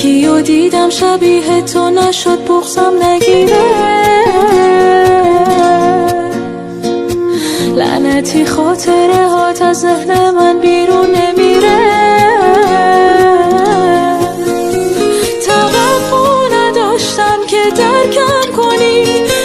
یکیو دیدم شبیه تو نشد بغضم نگیره، لعنتی خاطره هات از ذهن من بیرون نمیره. توقع نداشتم که درکم کنی،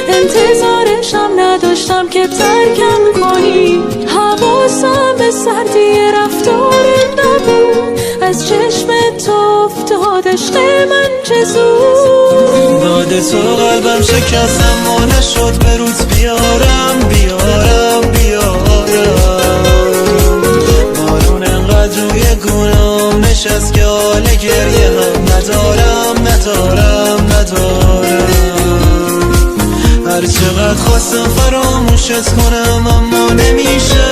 انتظارشم نداشتم که ترکم کنی. حواسم به سردی رفتارت نبود، از چشم تو افتاد عشق من چه زود. داد تو قلبم شکستم و نشد به روز بیارم بارون انقدر روی گونام نشست که حال گریه هم ندارم هر چقدر خواستم فراموشت کنم اما نمیشه